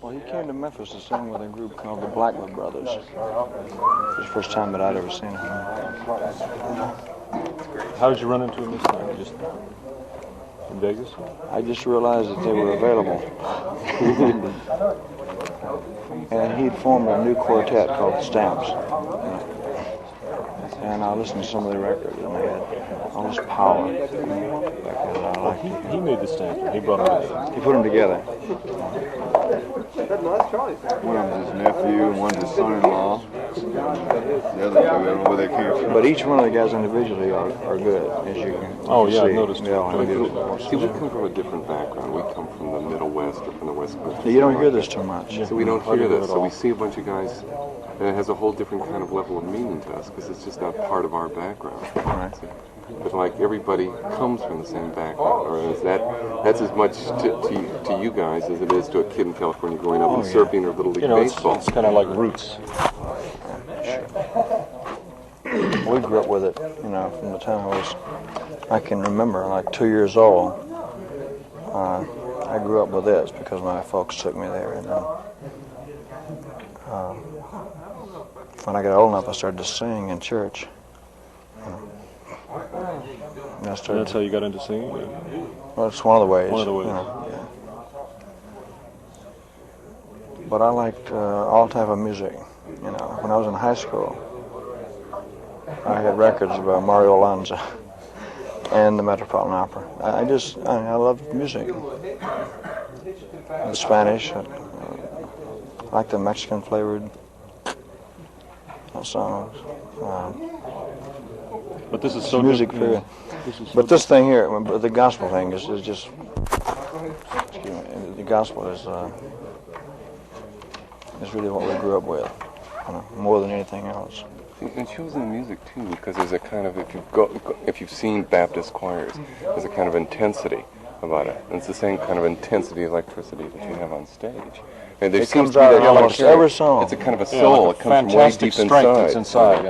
Well, he came to Memphis to sing with a group called the Blackwood Brothers. It was the first time that I'd ever seen him. How did you run into him this time? Just in Vegas? I just realized that they were available. And he'd formed a new quartet called the Stamps. And I listened to some of the records, and they had all this power. He made the Stamps. He brought them together. He put them together. One of them's his nephew, and one's his son-in-law. The other two, I don't know where they came from. But each one of the guys individually are good, as you can see. I've noticed. They all have good. See, we come from a different background. We come from the Middle West or from the West Coast. You don't hear this too much. So we don't hear this. So we see a bunch of guys, and it has a whole different kind of level of meaning to us because it's just not part of our background. Right. But like everybody comes from the same background, or is that's as much to you guys as it is to a kid in California growing up and surfing or Little League baseball. It's kind of like roots. We grew up with it, from the time I can remember, like 2 years old. I grew up with this because my folks took me there, and then when I got old enough, I started to sing in church. And That's how you got into singing? Well, it's one of the ways. One of the ways. Yeah. But I liked all type of music. When I was in high school, I had records by Mario Lanza and the Metropolitan Opera. I loved music. The Spanish, I like the Mexican flavored songs. But this is so music different. But this thing here, the gospel thing is just. Excuse me. The gospel is really what we grew up with, more than anything else. It shows in the music too, because there's a kind of if you've seen Baptist choirs, there's a kind of intensity about it. And it's the same kind of intensity, electricity that you have on stage. And there it comes out of almost every song. It's a kind of a soul. Like it comes from way deep inside. It's inside.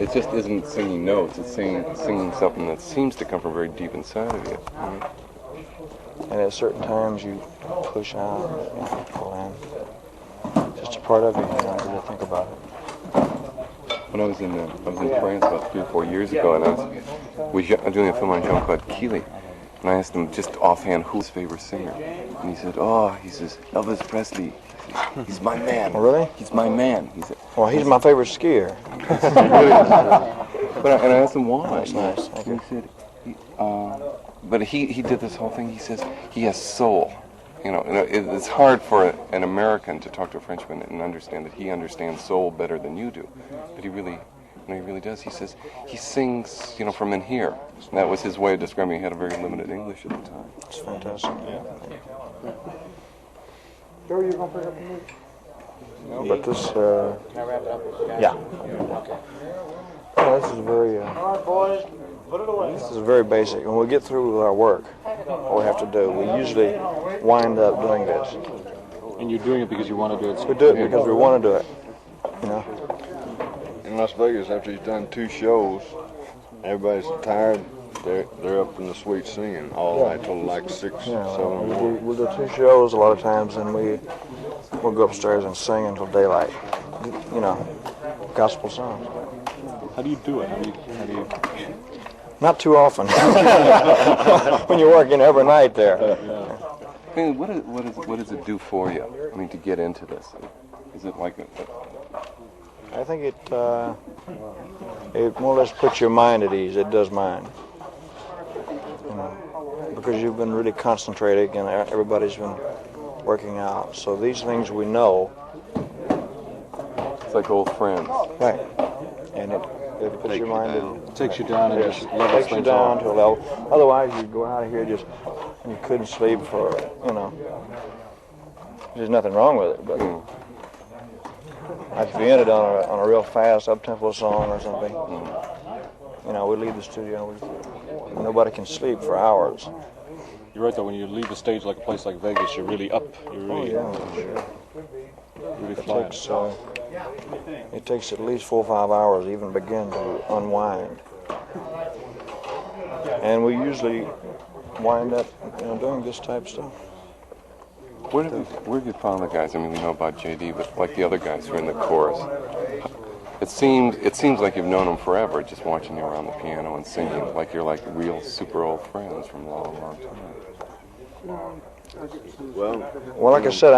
It just isn't singing notes. It's singing something that seems to come from very deep inside of you. And at certain times you push out, pull in. Just a part of it. You don't really think about it. When I was in France about 3 or 4 years ago, and I was doing a film on Jean-Claude Keeley, and I asked him just offhand who's his favorite singer, and he said, Elvis Presley. He's my man. Oh, really? He's my man. He said. Well, he's my favorite skier. And I asked him why. That's nice. And he said, but he did this whole thing. He says he has soul. It's hard for an American to talk to a Frenchman and understand that he understands soul better than you do. But he really does. He says he sings, from in here. And that was his way of describing. He had a very limited English at the time. It's fantastic. Yeah. Joe, you gonna pick up the music? No, but this. Can I wrap it up? Yeah. Okay. Oh, this is very. All right, boys, put it away. This is very basic. When we get through with our work, what we have to do, we usually wind up doing this. And you're doing it because you want to do it. We do it because we want to do it. In Las Vegas, after he's done 2 shows, everybody's tired. They're up in the suite singing all night till like 6, 7. We'll do 2 shows a lot of times, and we'll go upstairs and sing until daylight. Gospel songs. How do you do it? How do you? Not too often. When you're working every night there. I mean, what does it do for you? I mean, to get into this, is it like I think it more or less puts your mind at ease. It does mine. Because you've been really concentrating and everybody's been working out. So these things we know. It's like old friends. Right. And it puts your mind at It takes you down and just levels takes you things down off. to a level. Otherwise, you'd go out of here and you couldn't sleep for, There's nothing wrong with it, but like if you ended on a real fast up-tempo song or something, we leave the studio, nobody can sleep for hours. You're right though. When you leave the stage like a place like Vegas, you're really up. You're really, Sure. really flying. It takes at least 4 or 5 hours to even begin to unwind. And we usually wind up, doing this type of stuff. Where have you found the guys? I mean, we know about JD, but like the other guys who are in the chorus, it seems like you've known them forever, just watching you around the piano and singing, like you're like real super old friends from a long, long time. Well, like I said,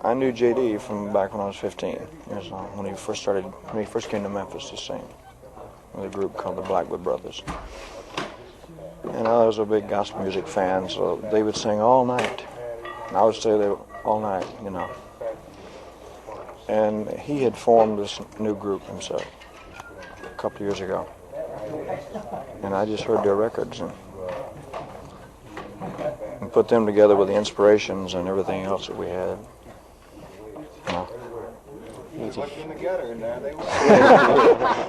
I knew JD from back when I was 15 years old, when he first came to Memphis to sing with a group called the Blackwood Brothers. And I was a big gospel music fan, so they would sing all night. And I would stay there all night, And he had formed this new group himself a couple of years ago. And I just heard their records and put them together with the inspirations and everything else that we had. Looked in the gutter in there.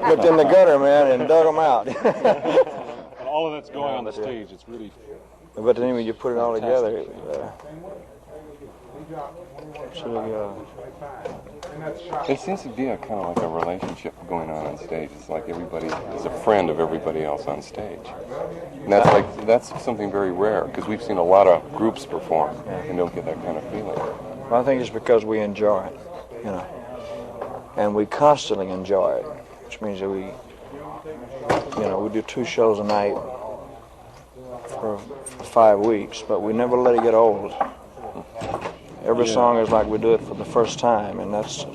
Looked in the gutter, man, and dug them out. And all of that's going on the stage. It's really. But then when you put it all together, There seems to be a kind of like a relationship going on stage. It's like everybody is a friend of everybody else on stage. And that's something very rare, because we've seen a lot of groups perform and don't get that kind of feeling. Well, I think it's because we enjoy it, and we constantly enjoy it, which means that we do 2 shows a night for 5 weeks, but we never let it get old. Every song is like we do it for the first time, and that's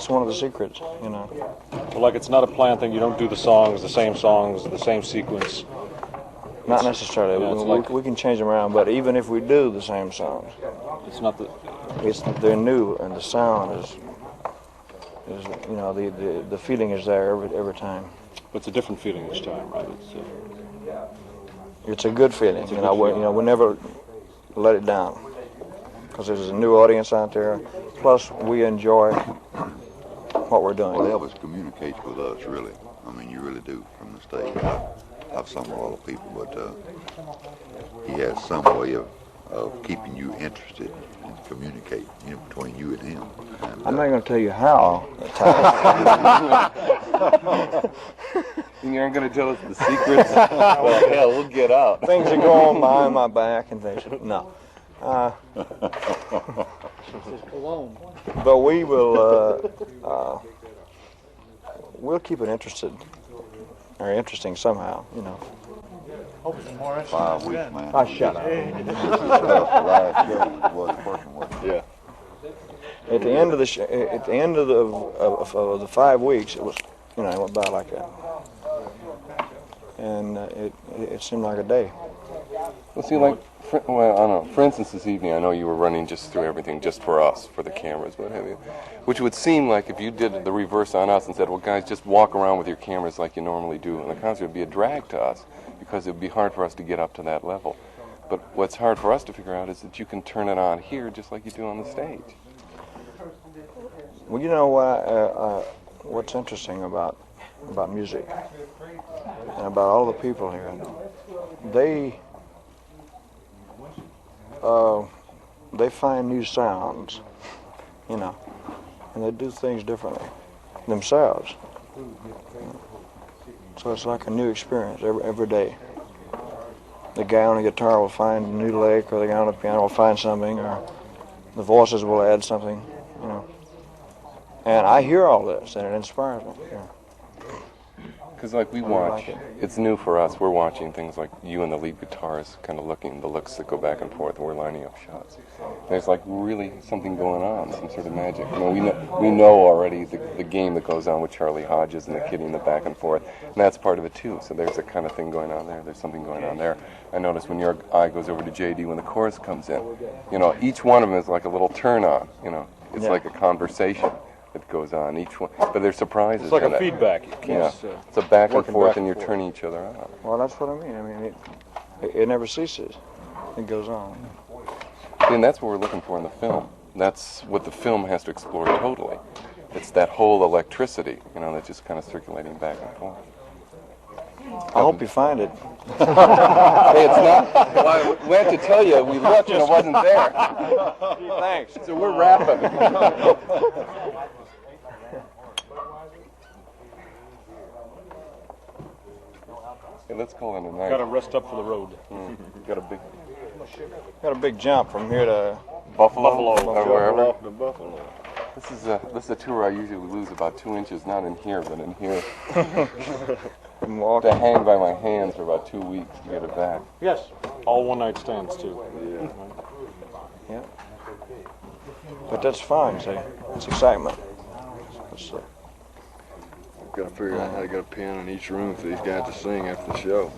one of the secrets, So like it's not a planned thing. You don't do the same songs, the same sequence. Not necessarily. Yeah, we can change them around, but even if we do the same songs, It's not the. they're new, and the sound is the feeling is there every time. It's a different feeling each time, right? It's a good feeling. We never let it down, because there's a new audience out there. Plus, we enjoy what we're doing. Well, Elvis communicates with us, really. I mean, you really do from the stage. I've sung with other people, but he has some way of keeping you interested and communicate between you and him. And, I'm not going to tell you how at times. You aren't going to tell us the secrets? Well, hell, we'll get out. Things that go on behind my back and things. No. But we will. We'll keep it interesting somehow. 5 weeks, man. Oh, shut up. The last show was the first one. Yeah. At the end of the 5 weeks, it was, it went by like that, and it seemed like a day. Well, see, I don't know. For instance, this evening, I know you were running just through everything just for us, for the cameras, what have you. Which would seem like if you did the reverse on us and said, well, guys, just walk around with your cameras like you normally do in the concert, it would be a drag to us, because it would be hard for us to get up to that level. But what's hard for us to figure out is that you can turn it on here just like you do on the stage. Well, what's interesting about music and about all the people here, they find new sounds, and they do things differently themselves. So it's like a new experience every day. The guy on the guitar will find a new lick, or the guy on the piano will find something, or the voices will add something, And I hear all this, and it inspires me. Because we watch, it's new for us. We're watching things like you and the lead guitarist kind of looking, the looks that go back and forth, and we're lining up shots. There's really something going on, some sort of magic. We know already the game that goes on with Charlie Hodges and the kidding, the back and forth, and that's part of it too. So there's a kind of thing going on there. There's something going on there. I notice when your eye goes over to JD when the chorus comes in, each one of them is like a little turn on. It's like a conversation that goes on each one, but there's surprises. It's like in a it. feedback. It's a back and forth, back and you're and forth. turning each other on. Well, that's what I mean. It never ceases. It goes on. And that's what we're looking for in the film. That's what the film has to explore totally. It's that whole electricity, that's just kind of circulating back and forth. I hope you find it. Hey, it's not. Well, we have to tell you, we looked and it wasn't there. Thanks. So we're wrapping. Hey, let's call it a night. Got to rest up for the road. Got a big jump from here to Buffalo or wherever. Off to Buffalo. This is a tour I usually lose about 2 inches, not in here, but in here. from walking. To hang by my hands for about 2 weeks to get it back. Yes. All one-night stands, too. Yeah. But that's fun, see. It's excitement. It's, Got to figure out how to get a piano in each room for these guys to sing after the show.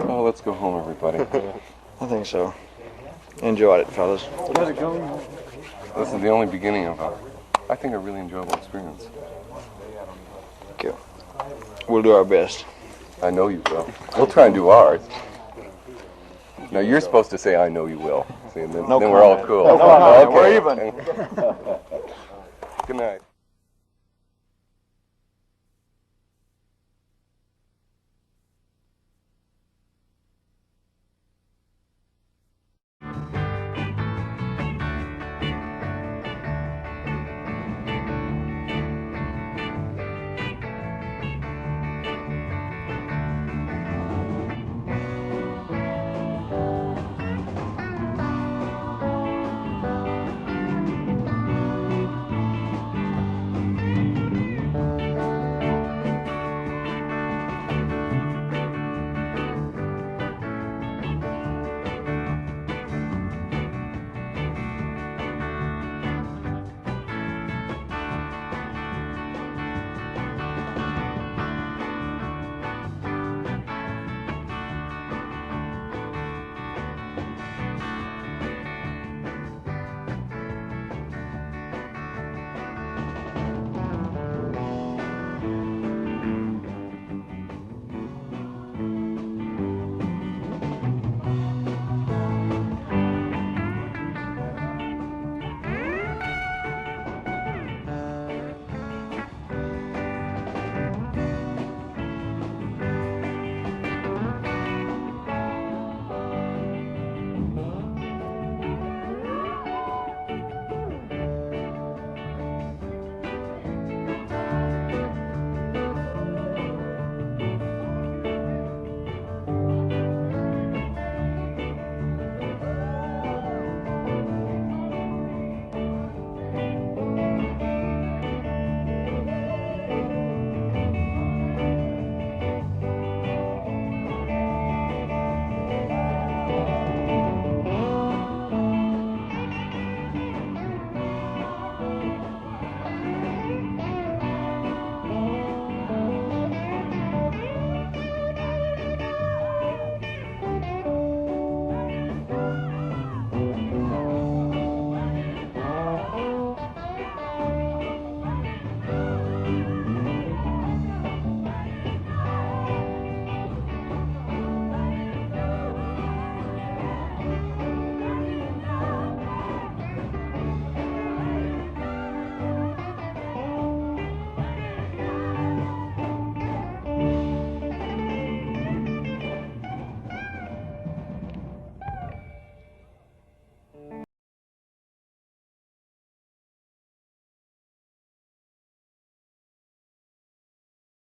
Oh, let's go home, everybody. I think so. Enjoyed it, fellas. This is the only beginning of I think, a really enjoyable experience. Thank you. We'll do our best. I know you will. We'll try and do ours. Now, you're supposed to say, I know you will. See, and then, No then we're all comment. cool. No comment. Okay. We're even. Good night.